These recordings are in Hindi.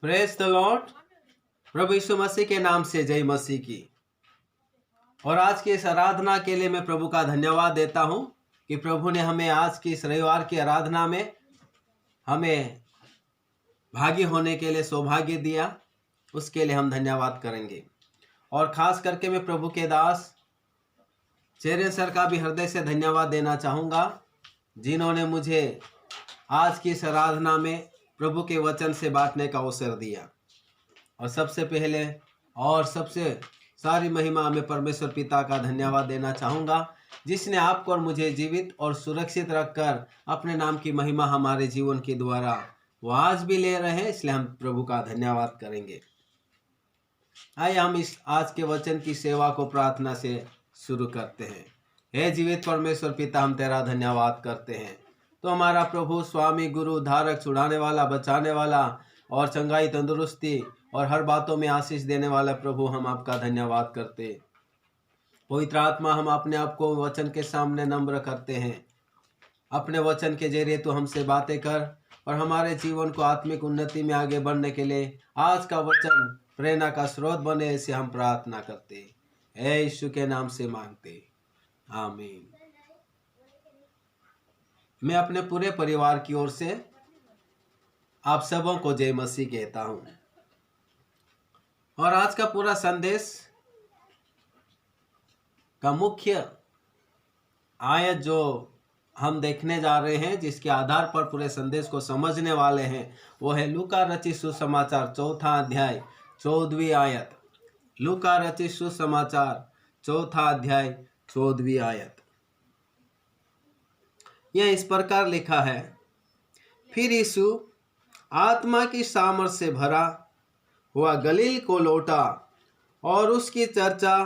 Praise the lord. प्रभु यीशु मसीह के नाम से जय मसीह की। और आज की इस आराधना के लिए मैं प्रभु का धन्यवाद देता हूं कि प्रभु ने हमें आज की इस रविवार की आराधना में हमें भागी होने के लिए सौभाग्य दिया। उसके लिए हम धन्यवाद करेंगे। और खास करके मैं प्रभु के दास चेरे सर का भी हृदय से धन्यवाद देना चाहूँगा, जिन्होंने मुझे आज की इस आराधना में प्रभु के वचन से बांटने का अवसर दिया। और सबसे पहले और सबसे सारी महिमा में परमेश्वर पिता का धन्यवाद देना चाहूँगा, जिसने आपको और मुझे जीवित और सुरक्षित रखकर अपने नाम की महिमा हमारे जीवन के द्वारा वो आज भी ले रहे हैं। इसलिए हम प्रभु का धन्यवाद करेंगे। आइए हम इस आज के वचन की सेवा को प्रार्थना से शुरू करते हैं। हे जीवित परमेश्वर पिता, हम तेरा धन्यवाद करते हैं। तो हमारा प्रभु, स्वामी, गुरु, उद्धारक, छुड़ाने वाला, बचाने वाला और चंगाई, तंदुरुस्ती और हर बातों में आशीष देने वाला प्रभु, हम आपका धन्यवाद करते। पवित्र आत्मा, हम अपने आप को वचन के सामने नम्र करते हैं। अपने वचन के जरिए तू हमसे बातें कर और हमारे जीवन को आत्मिक उन्नति में आगे बढ़ने के लिए आज का वचन प्रेरणा का स्रोत बने, ऐसे हम प्रार्थना करते। हे यीशु के नाम से मांगते, आमीन। मैं अपने पूरे परिवार की ओर से आप सबों को जय मसीह कहता हूं। और आज का पूरा संदेश का मुख्य आयत जो हम देखने जा रहे हैं, जिसके आधार पर पूरे संदेश को समझने वाले हैं, वो है लूका रचित सुसमाचार 4 अध्याय 14वीं आयत। लूका रचित सुसमाचार 4 अध्याय 14वीं आयत। यह इस प्रकार लिखा है, फिर यीशु आत्मा की सामर्थ से भरा हुआ गलील को लौटा और उसकी चर्चा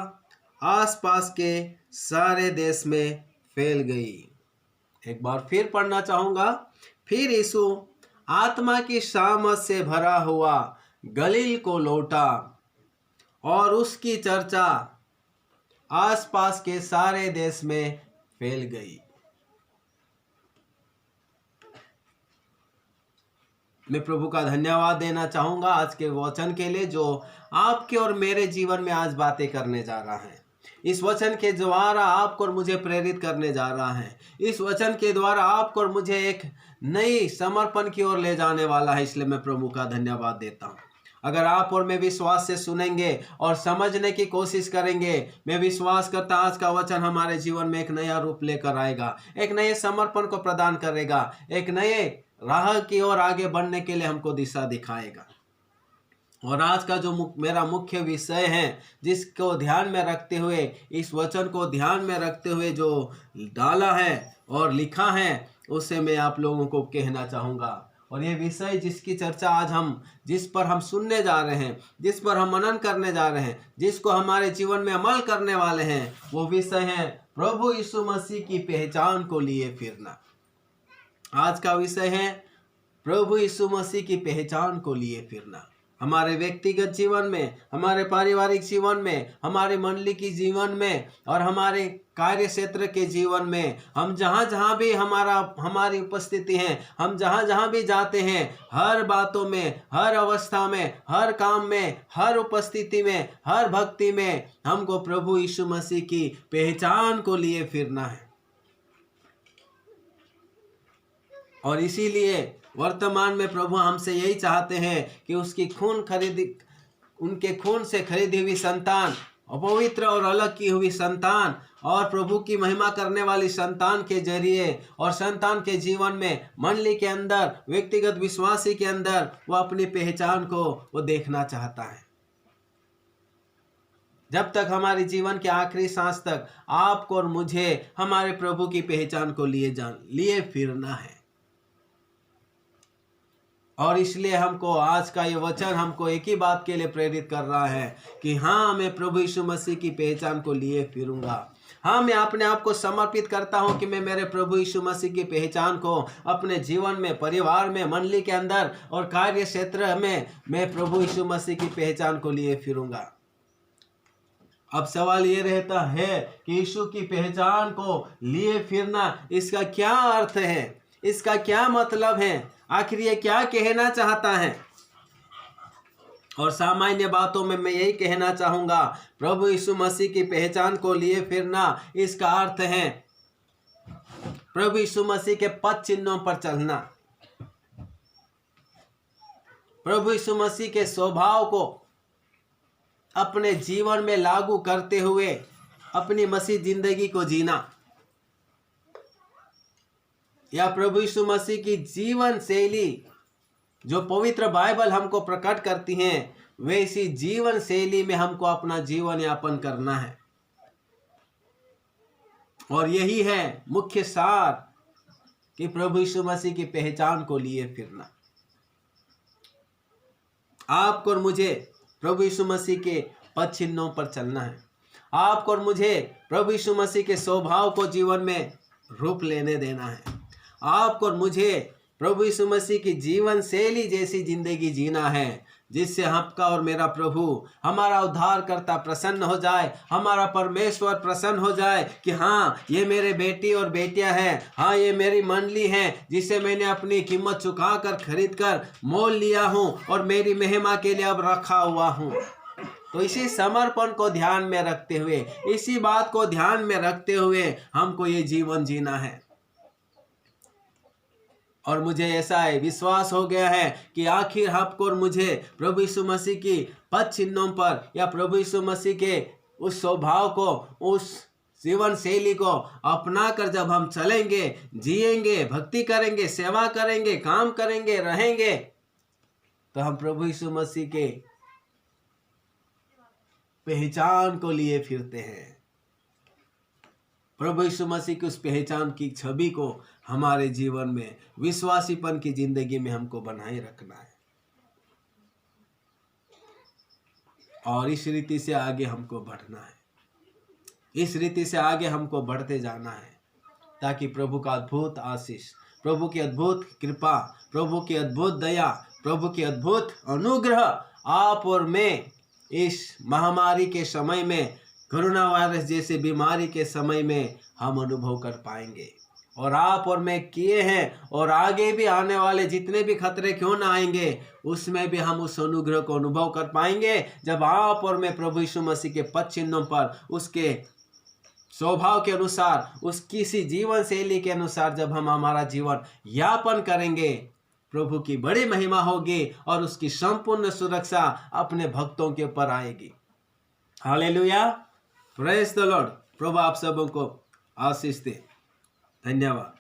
आसपास के सारे देश में फैल गई। एक बार फिर पढ़ना चाहूँगा। फिर यीशु आत्मा की सामर्थ से भरा हुआ गलील को लौटा और उसकी चर्चा आसपास के सारे देश में फैल गई। मैं प्रभु का धन्यवाद देना चाहूँगा आज के वचन के लिए, जो आपके और मेरे जीवन में आज बातें करने जा रहा है। इस वचन के द्वारा आपको और मुझे प्रेरित करने जा रहा है। इस वचन के द्वारा आपको और मुझे एक नई समर्पण की ओर ले जाने वाला है। इसलिए मैं प्रभु का धन्यवाद देता हूँ। अगर आप और मैं विश्वास से सुनेंगे और समझने की कोशिश करेंगे, मैं विश्वास करता आज का वचन हमारे जीवन में एक नया रूप लेकर आएगा, एक नए समर्पण को प्रदान करेगा, एक नए राह की ओर आगे बढ़ने के लिए हमको दिशा दिखाएगा। और आज का जो मेरा मुख्य विषय है, जिसको ध्यान में रखते हुए, इस वचन को ध्यान में रखते हुए जो डाला है और लिखा है, उसे मैं आप लोगों को कहना चाहूँगा। और ये विषय जिसकी चर्चा आज जिस पर हम सुनने जा रहे हैं, जिस पर हम मनन करने जा रहे हैं, जिसको हमारे जीवन में अमल करने वाले हैं, वो विषय है प्रभु यीशु मसीह की पहचान को लिए फिरना। आज का विषय है प्रभु यीशु मसीह की पहचान को लिए फिरना। हमारे व्यक्तिगत जीवन में, हमारे पारिवारिक जीवन में, हमारे मंडली की जीवन में और हमारे कार्य क्षेत्र के जीवन में, हम जहाँ भी हमारी उपस्थिति है, हम जहाँ भी जाते हैं, हर बातों में, हर अवस्था में, हर काम में, हर उपस्थिति में, हर भक्ति में हमको प्रभु यीशु मसीह की पहचान को लिए फिरना है। और इसीलिए वर्तमान में प्रभु हमसे यही चाहते हैं कि उनके खून से खरीदी हुई संतान, अपवित्र और अलग की हुई संतान और प्रभु की महिमा करने वाली संतान के जरिए और संतान के जीवन में, मंडली के अंदर, व्यक्तिगत विश्वासी के अंदर वो अपनी पहचान को वो देखना चाहता है। जब तक हमारे जीवन के आखिरी सांस तक आपको और मुझे हमारे प्रभु की पहचान को लिए फिरना है। और इसलिए हमको आज का ये वचन हमको एक ही बात के लिए प्रेरित कर रहा है कि हाँ, मैं प्रभु यीशु मसीह की पहचान को लिए फिरूंगा। हाँ, मैं अपने आप को समर्पित करता हूँ कि मैं मेरे प्रभु यीशु मसीह की पहचान को अपने जीवन में, परिवार में, मंडली के अंदर और कार्य क्षेत्र में मैं प्रभु यीशु मसीह की पहचान को लिए फिरूंगा। अब सवाल ये रहता है कि यीशु की पहचान को लिए फिरना, इसका क्या अर्थ है, इसका क्या मतलब है, आखिर ये क्या कहना चाहता है। और सामान्य बातों में मैं यही कहना चाहूँगा, प्रभु यीशु मसीह की पहचान को लिए फिरना, इसका अर्थ है प्रभु यीशु मसीह के पद चिन्हों पर चलना, प्रभु यीशु मसीह के स्वभाव को अपने जीवन में लागू करते हुए अपनी मसीह जिंदगी को जीना, या प्रभु यीशु मसीह की जीवन शैली जो पवित्र बाइबल हमको प्रकट करती है, वैसी जीवन शैली में हमको अपना जीवन यापन करना है। और यही है मुख्य सार कि प्रभु यीशु मसीह की पहचान को लिए फिरना। आपको और मुझे प्रभु यीशु मसीह के पद चिन्हों पर चलना है। आपको और मुझे प्रभु यीशु मसीह के स्वभाव को जीवन में रूप लेने देना है। आपको और मुझे प्रभु यीशु मसीह की जीवन शैली जैसी जिंदगी जीना है, जिससे आपका और मेरा प्रभु, हमारा उद्धारकर्ता प्रसन्न हो जाए, हमारा परमेश्वर प्रसन्न हो जाए कि हाँ, ये मेरे बेटी और बेटियां हैं, हाँ ये मेरी मंडली है जिसे मैंने अपनी कीमत चुका कर खरीद कर मोल लिया हूँ और मेरी महिमा के लिए अब रखा हुआ हूँ। तो इसी समर्पण को ध्यान में रखते हुए, इसी बात को ध्यान में रखते हुए हमको ये जीवन जीना है। और मुझे ऐसा है, विश्वास हो गया है कि आखिर आपको और मुझे प्रभु यीशु मसीह की पद चिन्हों पर या प्रभु यीशु मसीह के उस स्वभाव को, उस जीवन शैली को अपना कर जब हम चलेंगे, जिएंगे, भक्ति करेंगे, सेवा करेंगे, काम करेंगे, रहेंगे, तो हम प्रभु यीशु मसीह के पहचान को लिए फिरते हैं। प्रभु यीशु मसीह की उस पहचान की छवि को हमारे जीवन में, विश्वासीपन की जिंदगी में हमको बनाए रखना है और इस रीति से आगे हमको बढ़ना है। इस रीति से आगे हमको बढ़ते जाना है ताकि प्रभु का अद्भुत आशीष, प्रभु की अद्भुत कृपा, प्रभु की अद्भुत दया, प्रभु की अद्भुत अनुग्रह आप और मैं इस महामारी के समय में, कोरोना वायरस जैसे बीमारी के समय में हम अनुभव कर पाएंगे। और आप और मैं किए हैं और आगे भी आने वाले जितने भी खतरे क्यों ना आएंगे, उसमें भी हम उस अनुग्रह को अनुभव कर पाएंगे जब आप और मैं प्रभु यीशु मसीह के पद चिन्हों पर, उसके स्वभाव के अनुसार, उसकी सी जीवन शैली के अनुसार जब हम हमारा जीवन यापन करेंगे, प्रभु की बड़ी महिमा होगी और उसकी संपूर्ण सुरक्षा अपने भक्तों के ऊपर आएगी। Hallelujah, praise the lord. प्रभु आप सबों को आशीष दे। धन्यवाद।